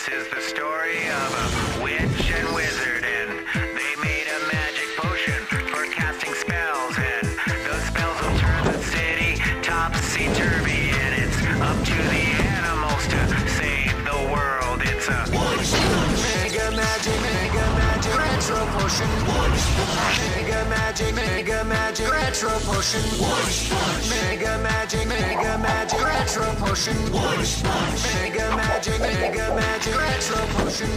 This is the story of a witch and wizard, and they made a magic potion for casting spells, and those spells will turn the city topsy-turvy, and it's up to the animals to save the world. It's a mega magic retro potion. Mega magic retro potion. Mega magic retro potion. Mega magic retro potion.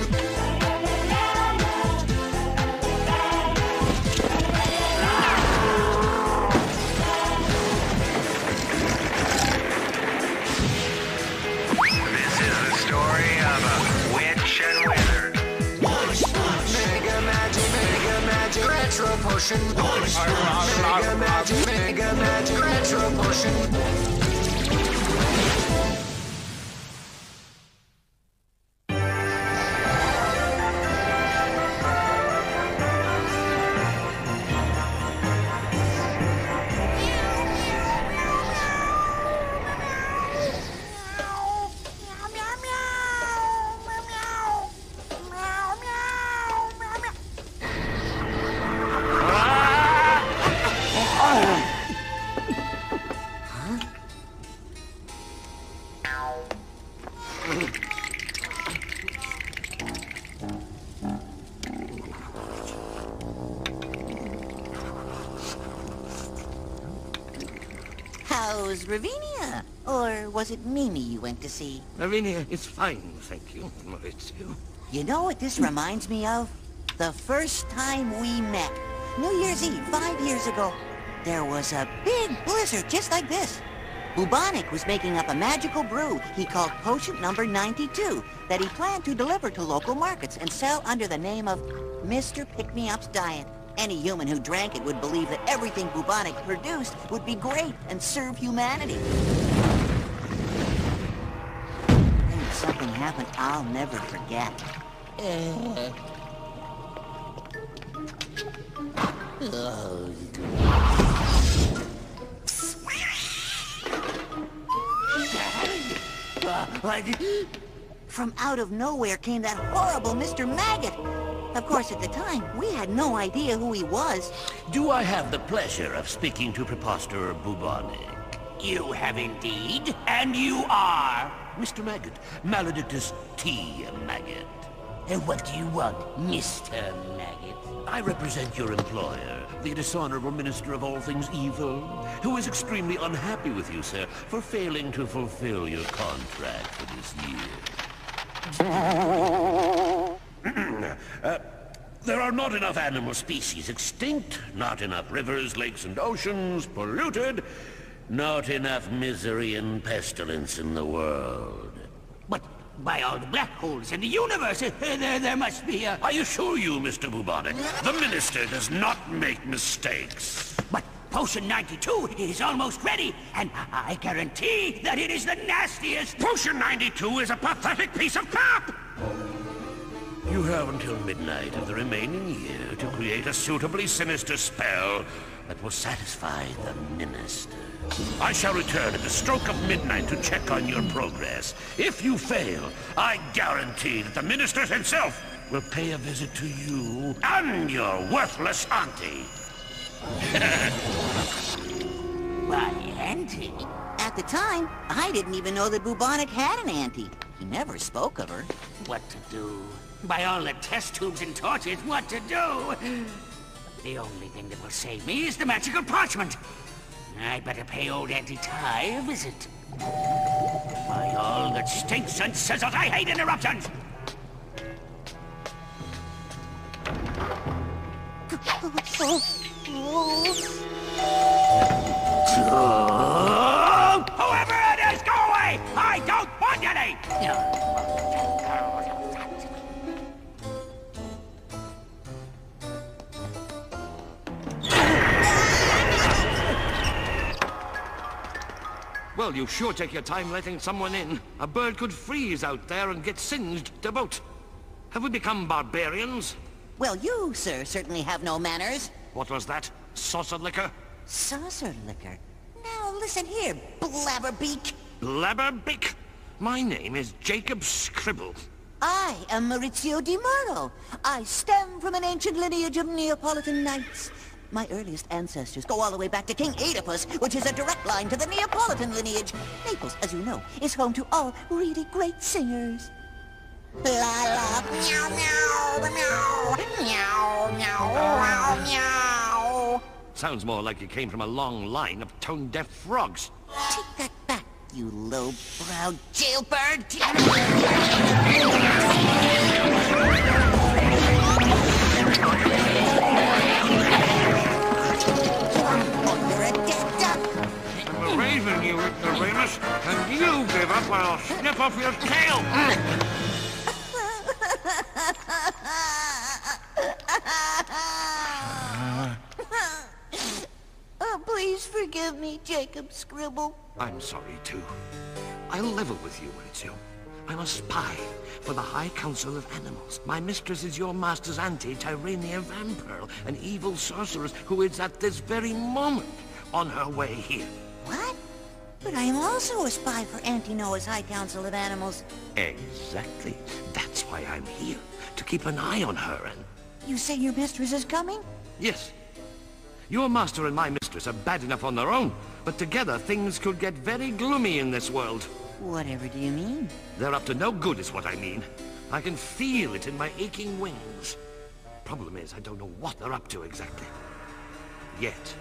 This is the story of a witch and wizard. Mega magic retro potion. Mega magic retro potion. How's Ravinia? Or was it Mimi you went to see? Ravinia is fine, thank you, Maurizio. You know what this reminds me of? The first time we met. New Year's Eve, 5 years ago. There was a big blizzard just like this. Bubonic was making up a magical brew he called Potion Number 92 that he planned to deliver to local markets and sell under the name of Mr. Pick-Me-Up's Diet. Any human who drank it would believe that everything Bubonic produced would be great and serve humanity. Then something happened I'll never forget. From out of nowhere came that horrible Mr. Maggot. Of course, at the time, we had no idea who he was. Do I have the pleasure of speaking to Preposter Bubonic? You have indeed, and you are. Mr. Maggot, Maledictus T. Maggot. And what do you want, Mr. Maggot? I represent your employer, the dishonorable minister of all things evil, who is extremely unhappy with you, sir, for failing to fulfill your contract for this year. There are not enough animal species extinct, not enough rivers, lakes, and oceans polluted, not enough misery and pestilence in the world. But by all the black holes in the universe, there must be a... I assure you, Mr. Bubonic, the minister does not make mistakes. But Potion 92 is almost ready, and I guarantee that it is the nastiest... Potion 92 is a pathetic piece of crap! You have until midnight of the remaining year to create a suitably sinister spell that will satisfy the minister. I shall return at the stroke of midnight to check on your progress. If you fail, I guarantee that the minister himself will pay a visit to you and your worthless auntie. My auntie? At the time, I didn't even know that Bubonic had an auntie. He never spoke of her. What to do? By all the test tubes and torches, what to do? The only thing that will save me is the magical parchment. I'd better pay old Auntie Ty a visit. By all that stinks and sizzles, I hate interruptions! Whoever it is, go away! I don't want any! Well, you sure take your time letting someone in. A bird could freeze out there and get singed to boot. Have we become barbarians? Well, you, sir, certainly have no manners. What was that? Saucer liquor? Saucer liquor? Now, listen here, Blabberbeak. Blabberbeak? My name is Jacob Scribble. I am Maurizio Di Muro. I stem from an ancient lineage of Neapolitan knights. My earliest ancestors go all the way back to King Oedipus, which is a direct line to the Neapolitan lineage. Naples, as you know, is home to all really great singers. La la, meow meow, meow, meow meow, meow. Sounds more like you came from a long line of tone-deaf frogs. Take that back, you low-browed jailbird. You're a dead duck. I'm a raven, you ignoramus, and you give up or I'll snip off your tail. Oh, please forgive me, Jacob Scribble. I'm sorry, too. I'll level with you, Maurizio. I'm a spy for the High Council of Animals. My mistress is your master's auntie, Tyrania Vanpearl, an evil sorceress who is at this very moment on her way here. What? But I am also a spy for Auntie Noah's High Council of Animals. Exactly. That's why I'm here, to keep an eye on her and... You say your mistress is coming? Yes. Your master and my mistress are bad enough on their own, but together things could get very gloomy in this world. Whatever do you mean? They're up to no good is what I mean. I can feel it in my aching wings. Problem is, I don't know what they're up to exactly. Yet.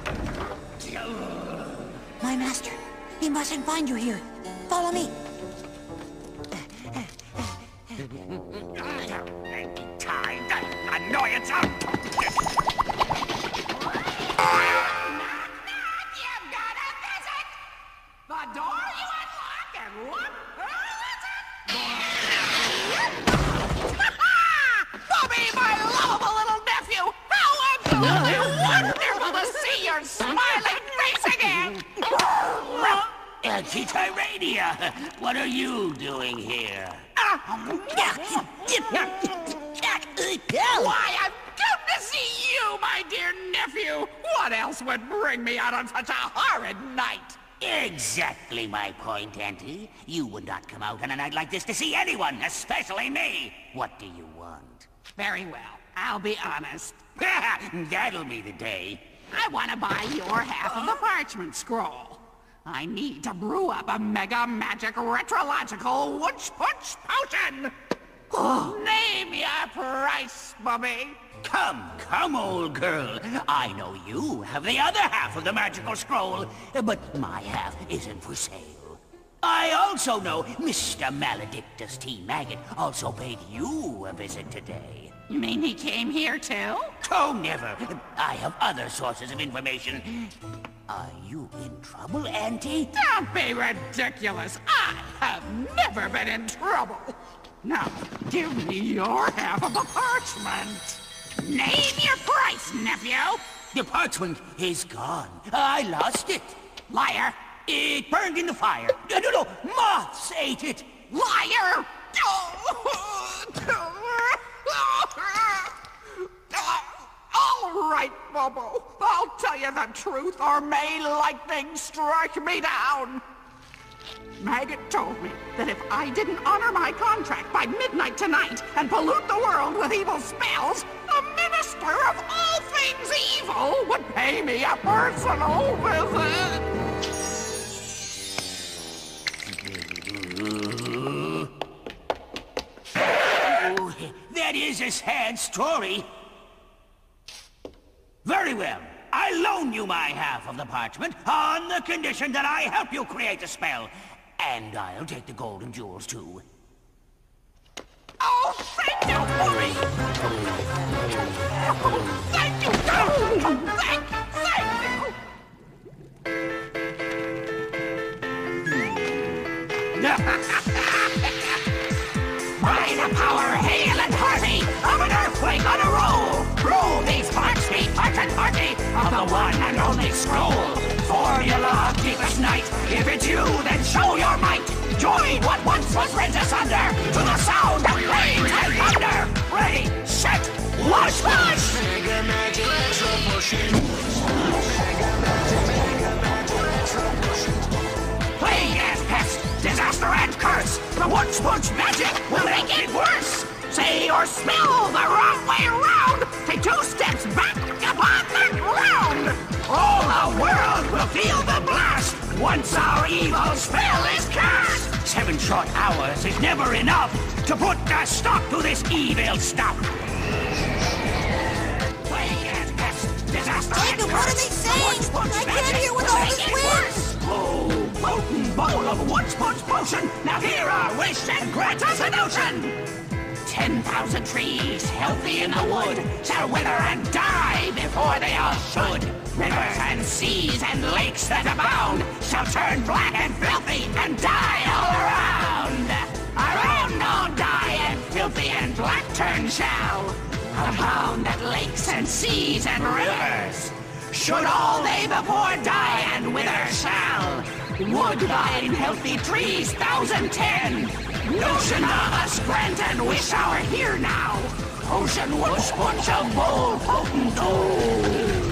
My master. He mustn't find you here. Follow me. Time, that annoyance out. You've got a visit. The door you unlock and what? Bobby, my lovable little nephew. How absolutely wonderful to see your smiling face again. Tyrania, what are you doing here? Why, I'm come to see you, my dear nephew. What else would bring me out on such a horrid night? Exactly my point, Auntie. You would not come out on a night like this to see anyone, especially me. What do you want? Very well, I'll be honest. That'll be the day. I want to buy your half of the parchment scroll. I need to brew up a mega magic retrological Wunschpunsch potion. Name your price, Bubby. Come, old girl. I know you have the other half of the magical scroll, but my half isn't for sale. I also know Mr. Maledictus T. Maggot also paid you a visit today. You mean he came here too? Oh, never. I have other sources of information. Are you in trouble, Auntie? Don't be ridiculous. I have never been in trouble. Now, give me your half of the parchment. Name your price, nephew. The parchment is gone. I lost it. Liar. It burned in the fire. No, moths ate it. Liar. All right, Bobo. I'll tell you the truth, or may lightning strike me down. Maggot told me that if I didn't honor my contract by midnight tonight and pollute the world with evil spells, the minister of all things evil would pay me a personal visit. Oh, that is a sad story. Very well. I loan you my half of the parchment on the condition that I help you create a spell. And I'll take the gold and jewels, too. Oh, thank you, Bobby! Oh, thank you! Thank you! By the power, hail and hearty, of an earthquake on a roll! Rule these parts, the parchment party of the one and only scroll! Formula of deepest night, if it's you, then show your might! Join what once was rent asunder, to the sound of rain and thunder! Ready, set, Wunschpunsch! Mega magic retro potion! Plague and pest, disaster and curse! The Wunschpunsch magic will make it worse! your spell the wrong way around. Take 2 steps back upon the ground. All the world will feel the blast once our evil spell is cast. 7 short hours is never enough to put a stop to this evil stuff. Jacob, what are they saying? I can't hear with all this wind. Oh, potent bowl of Wunschpunsch potion. Now hear our wish and grant us a notion. 10,000 trees, healthy in the wood, shall wither and die before they all should. Rivers and seas and lakes that abound shall turn black and filthy and die all around. Around all die and filthy and black turn shall abound at lakes and seas and rivers. Should all they before die and wither shall. Woodbine, healthy trees, 1,010. Notion of us grant and wish our here now. Ocean Wunschpunsch of bold potent old.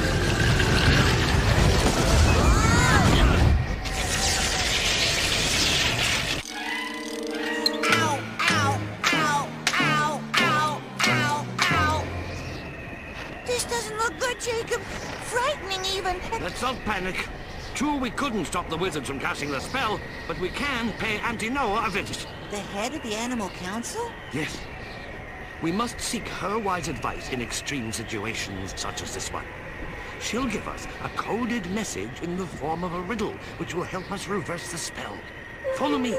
Jacob, frightening even. Let's not panic. True, we couldn't stop the wizards from casting the spell, but we can pay Auntie Noah a visit. The head of the Animal Council? Yes. We must seek her wise advice in extreme situations such as this one. She'll give us a coded message in the form of a riddle, which will help us reverse the spell. Follow me.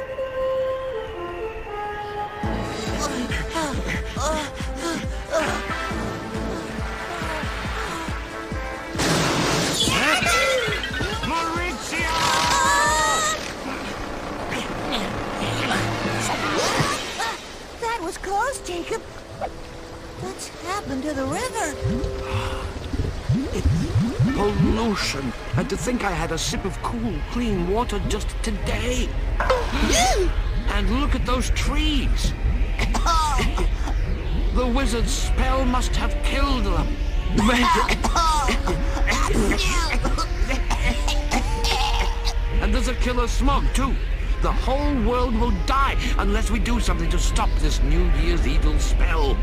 That was close, Jacob. What's happened to the river? It's pollution. And to think I had a sip of cool, clean water just today. And look at those trees. The wizard's spell must have killed them. And there's a killer smog, too. The whole world will die unless we do something to stop this New Year's evil spell.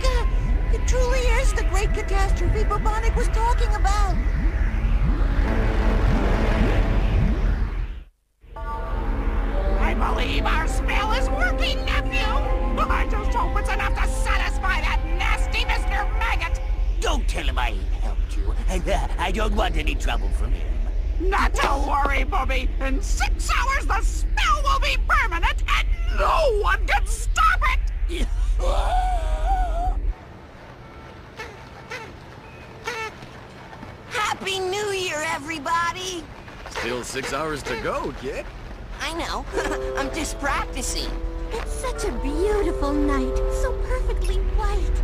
It truly is the great catastrophe Bubonic was talking about. I believe our spell is working, nephew. I just hope it's enough to satisfy that nasty Mr. Maggot. Don't tell him I helped you, and I don't want any trouble from him. Not to worry, Bubby. In 6 hours, the spell will be permanent, and no one can stop it! Happy New Year, everybody! Still 6 hours to go, kid. I know. I'm just practicing. It's such a beautiful night, so perfectly white.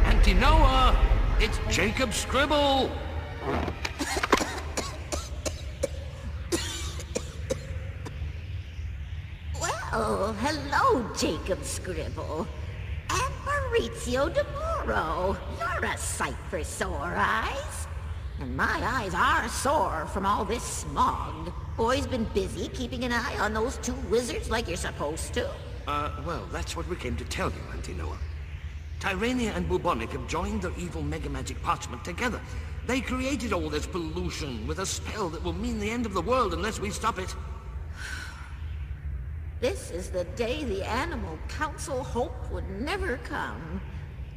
Auntie Noah, it's Jacob Scribble. Well, hello, Jacob Scribble. And Maurizio de Muro. You're a sight for sore eyes. And my eyes are sore from all this smog. Boy's been busy keeping an eye on those 2 wizards like you're supposed to. Well, that's what we came to tell you, Auntie Noah. Tyrania and Bubonic have joined their evil mega-magic parchment together. They created all this pollution with a spell that will mean the end of the world unless we stop it. This is the day the Animal Council hoped would never come.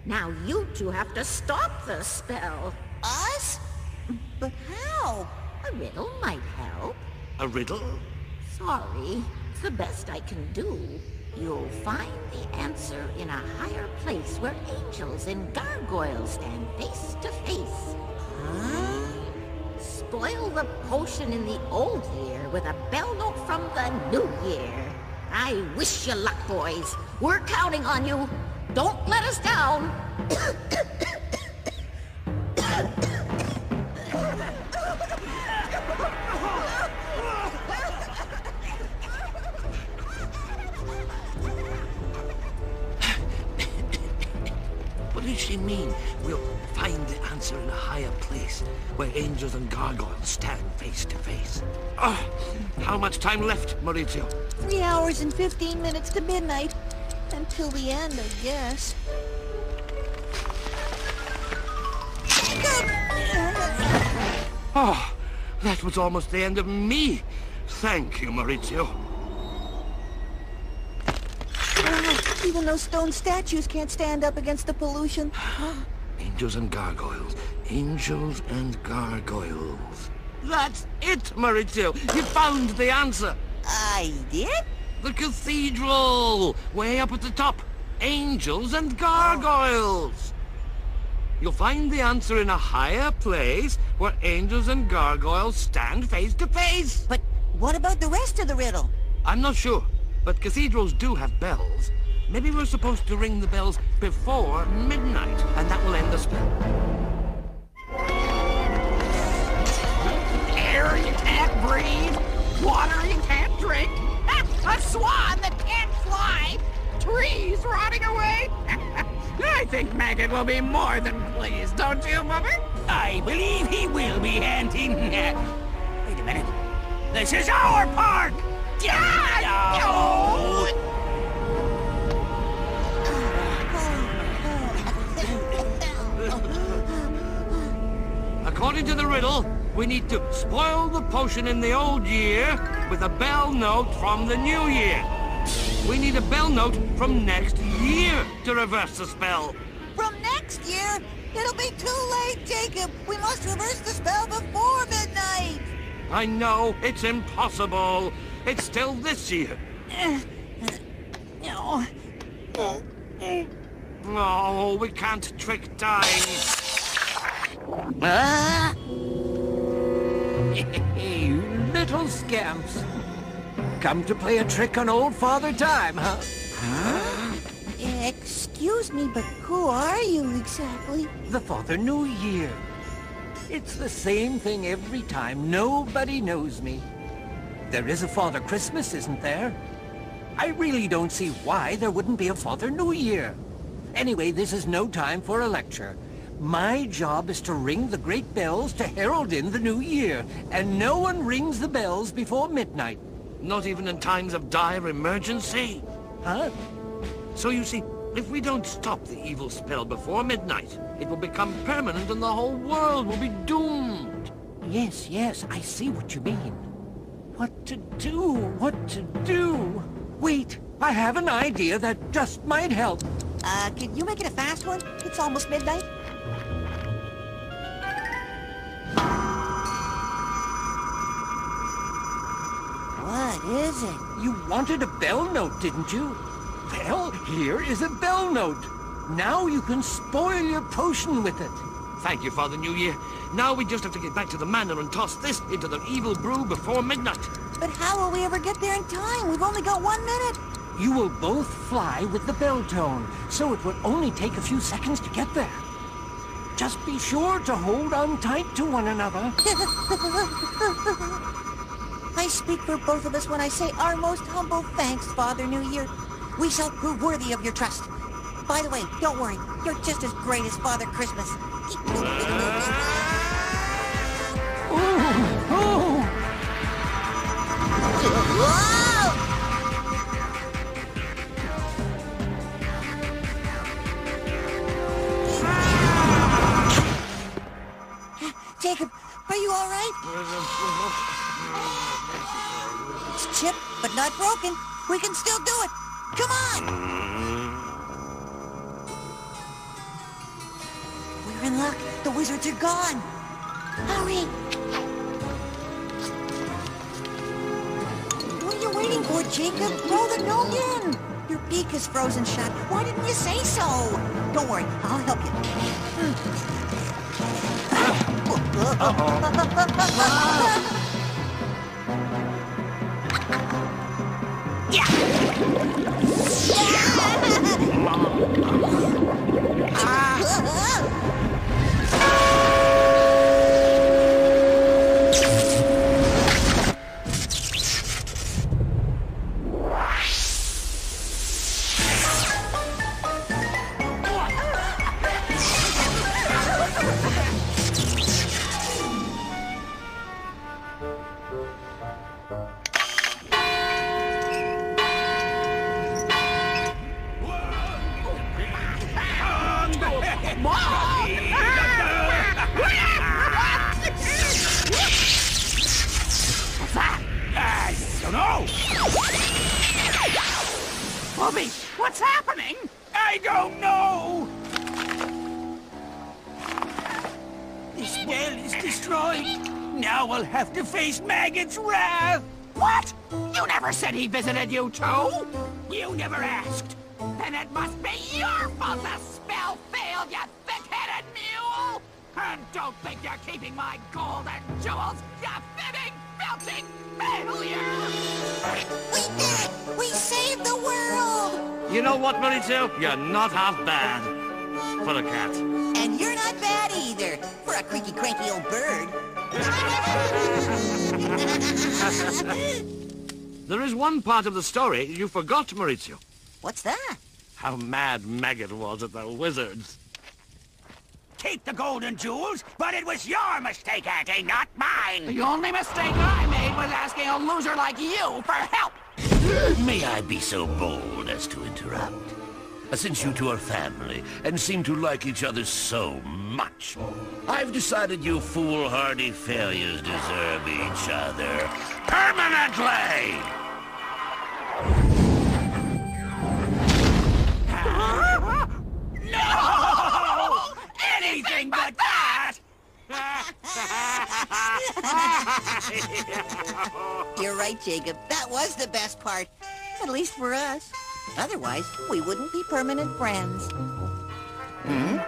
Now you 2 have to stop the spell. Us? But how? A riddle might help. A riddle? Sorry, it's the best I can do. You'll find the answer in a higher place where angels and gargoyles stand face to face. Huh? Spoil the potion in the old year with a bell note from the new year. I wish you luck, boys. We're counting on you. Don't let us down. What does she mean? We'll find the answer in a higher place, where angels and gargoyles stand face to face. Oh, how much time left, Maurizio? 3 hours and 15 minutes to midnight. Until the end, I guess. Oh, that was almost the end of me. Thank you, Maurizio. Even those stone statues can't stand up against the pollution. Angels and gargoyles. Angels and gargoyles. That's it, Maurizio. You found the answer. I did? The cathedral! Way up at the top. Angels and gargoyles. You'll find the answer in a higher place where angels and gargoyles stand face to face. But what about the rest of the riddle? I'm not sure, but cathedrals do have bells. Maybe we're supposed to ring the bells before midnight, and that will end the spell. Air you can't breathe, water you can't drink, a swan that can't fly, trees rotting away. I think Maggot will be more than pleased, don't you, Muppet? I believe he will be, Auntie. Wait a minute. This is our park! According to the riddle, we need to spoil the potion in the old year with a bell note from the new year. We need a bell note from next year to reverse the spell. From next year? It'll be too late, Jacob. We must reverse the spell before midnight. I know, it's impossible. It's still this year. No. Oh, we can't trick time. You little scamps. Come to play a trick on old Father Time, huh? Excuse me, but who are you exactly? The Father New Year. It's the same thing every time. Nobody knows me. There is a Father Christmas, isn't there? I really don't see why there wouldn't be a Father New Year. Anyway, this is no time for a lecture. My job is to ring the great bells to herald in the new year, and no one rings the bells before midnight. Not even in times of dire emergency? Huh? So you see, if we don't stop the evil spell before midnight, it will become permanent and the whole world will be doomed. Yes, I see what you mean. What to do? Wait, I have an idea that just might help. Can you make it a fast one? It's almost midnight. What is it? You wanted a bell note, didn't you? Well, here is a bell note. Now you can spoil your potion with it. Thank you, Father New Year. Now we just have to get back to the manor and toss this into the evil brew before midnight. But how will we ever get there in time? We've only got 1 minute. You will both fly with the bell tone, so it will only take a few seconds to get there. Just be sure to hold on tight to one another. I speak for both of us when I say our most humble thanks, Father New Year. We shall prove worthy of your trust. By the way, don't worry. You're just as great as Father Christmas. Jacob, are you all right? It's chipped, but not broken. We can still do it. Come on! We're in luck. The wizards are gone. Hurry! What are you waiting for, Jacob? Throw the gnome in! Your beak is frozen shut. Why didn't you say so? Don't worry, I'll help you. Bobby, what's happening? I don't know! The spell is destroyed. Now we'll have to face Maggot's wrath. What? You never said he visited you too? You never asked. Then it must be your fault the spell failed, you thick-headed mule! And don't think you're keeping my gold and jewels, you fibbing, filching failure! We did it! We saved the world! You know what, Maurizio? You're not half bad. For a cat. And you're not bad either, for a creaky, cranky old bird. There is one part of the story you forgot, Maurizio. What's that? How mad Maggot was at the wizards. Keep the golden jewels, but it was your mistake, Auntie, not mine! The only mistake I made was asking a loser like you for help! May I be so bold as to interrupt? Since you two are family and seem to like each other so much, I've decided you foolhardy failures deserve each other permanently! No! Anything but that! You're right, Jacob. That was the best part. At least for us. Otherwise, we wouldn't be permanent friends. Hmm?